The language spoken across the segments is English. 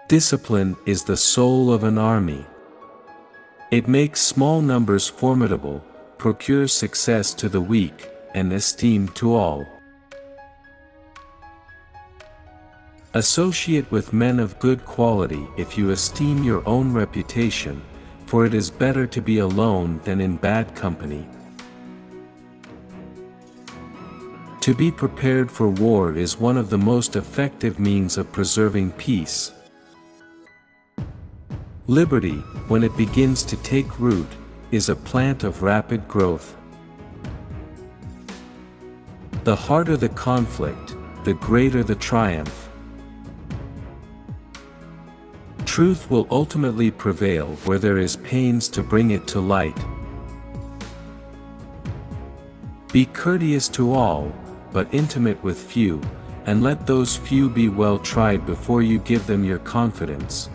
Discipline is the soul of an army. It makes small numbers formidable, procures success to the weak, and esteem to all. Associate with men of good quality if you esteem your own reputation, for it is better to be alone than in bad company. To be prepared for war is one of the most effective means of preserving peace. Liberty, when it begins to take root, is a plant of rapid growth. The harder the conflict, the greater the triumph. Truth will ultimately prevail where there is pains to bring it to light. Be courteous to all, but intimate with few, and let those few be well tried before you give them your confidence.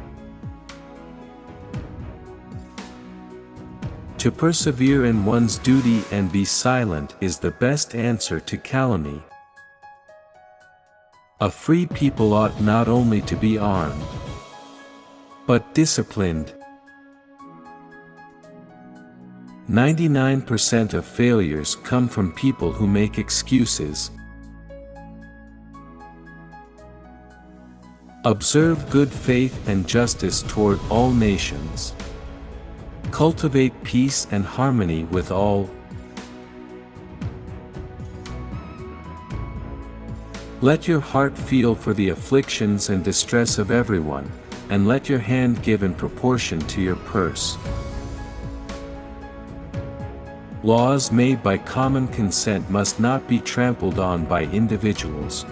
To persevere in one's duty and be silent is the best answer to calumny. A free people ought not only to be armed, but disciplined. 99% of failures come from people who make excuses. Observe good faith and justice toward all nations. Cultivate peace and harmony with all. Let your heart feel for the afflictions and distress of everyone, and let your hand give in proportion to your purse. Laws made by common consent must not be trampled on by individuals.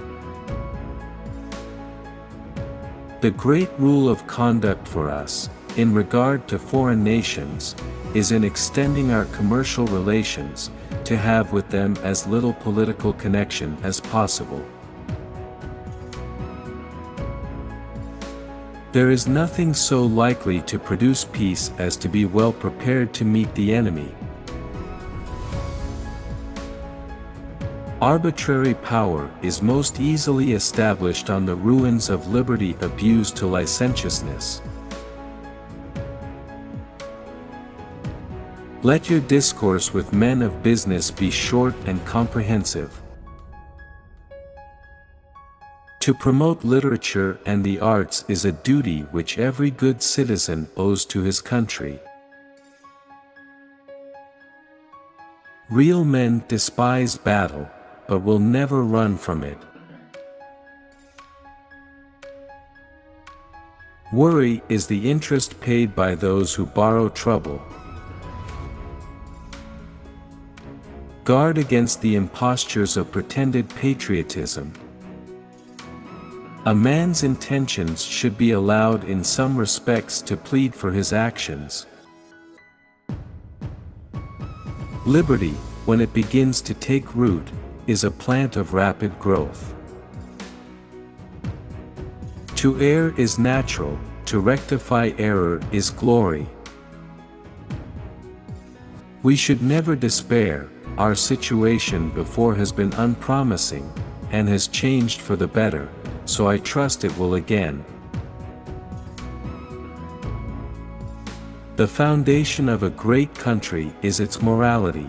The great rule of conduct for us, in regard to foreign nations, is in extending our commercial relations, to have with them as little political connection as possible. There is nothing so likely to produce peace as to be well prepared to meet the enemy. Arbitrary power is most easily established on the ruins of liberty abused to licentiousness. Let your discourse with men of business be short and comprehensive. To promote literature and the arts is a duty which every good citizen owes to his country. Real men despise battle, but will never run from it. Worry is the interest paid by those who borrow trouble. Guard against the impostures of pretended patriotism. A man's intentions should be allowed in some respects to plead for his actions. Liberty, when it begins to take root, is a plant of rapid growth. To err is natural, to rectify error is glory. We should never despair. Our situation before has been unpromising, and has changed for the better, so I trust it will again. The foundation of a great country is its morality.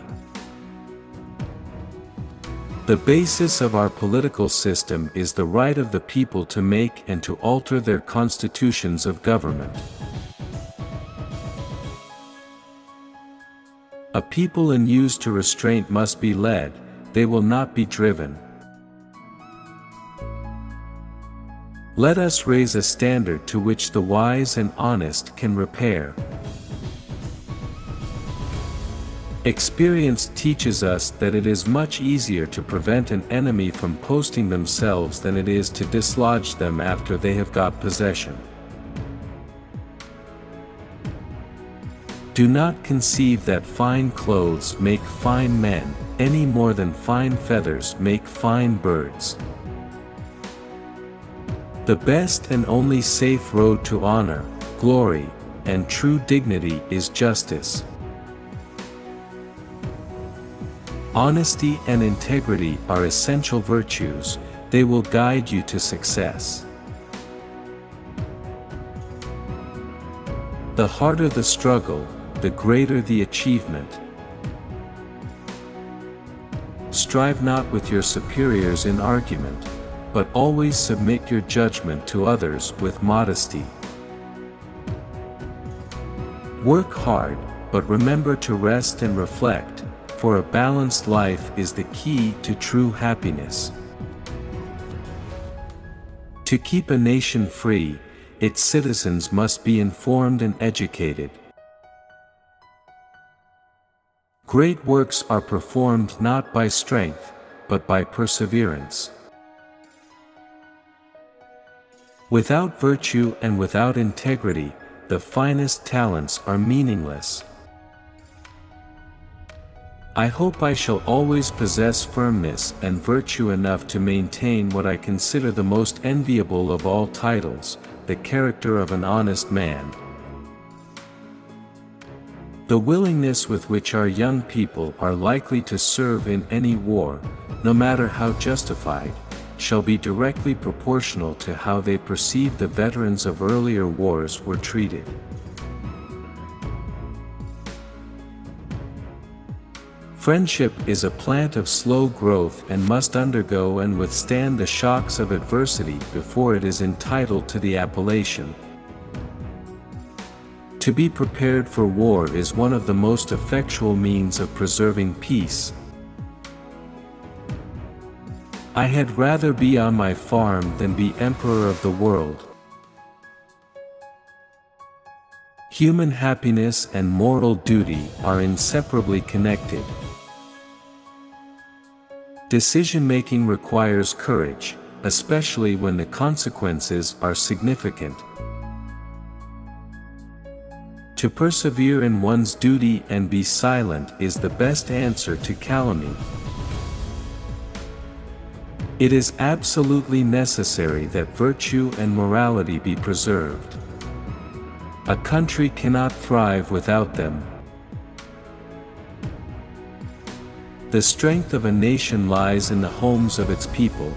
The basis of our political system is the right of the people to make and to alter their constitutions of government. A people unused to restraint must be led, they will not be driven. Let us raise a standard to which the wise and honest can repair. Experience teaches us that it is much easier to prevent an enemy from posting themselves than it is to dislodge them after they have got possession. Do not conceive that fine clothes make fine men, any more than fine feathers make fine birds. The best and only safe road to honor, glory, and true dignity is justice. Honesty and integrity are essential virtues, they will guide you to success. The harder the struggle, the greater the achievement. Strive not with your superiors in argument, but always submit your judgment to others with modesty. Work hard, but remember to rest and reflect, for a balanced life is the key to true happiness. To keep a nation free, its citizens must be informed and educated. Great works are performed not by strength, but by perseverance. Without virtue and without integrity, the finest talents are meaningless. I hope I shall always possess firmness and virtue enough to maintain what I consider the most enviable of all titles, the character of an honest man. The willingness with which our young people are likely to serve in any war, no matter how justified, shall be directly proportional to how they perceive the veterans of earlier wars were treated. Friendship is a plant of slow growth and must undergo and withstand the shocks of adversity before it is entitled to the appellation. To be prepared for war is one of the most effectual means of preserving peace. I had rather be on my farm than be emperor of the world. Human happiness and moral duty are inseparably connected. Decision-making requires courage, especially when the consequences are significant. To persevere in one's duty and be silent is the best answer to calumny. It is absolutely necessary that virtue and morality be preserved. A country cannot thrive without them. The strength of a nation lies in the homes of its people.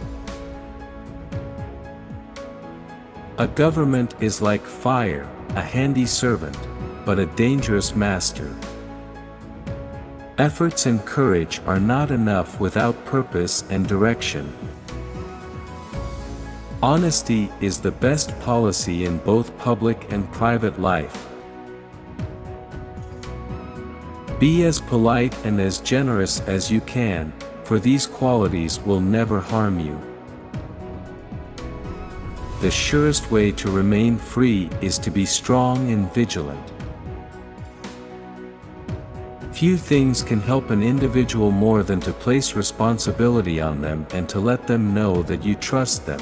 A government is like fire, a handy servant, but a dangerous master. Efforts and courage are not enough without purpose and direction. Honesty is the best policy in both public and private life. Be as polite and as generous as you can, for these qualities will never harm you. The surest way to remain free is to be strong and vigilant. Few things can help an individual more than to place responsibility on them and to let them know that you trust them.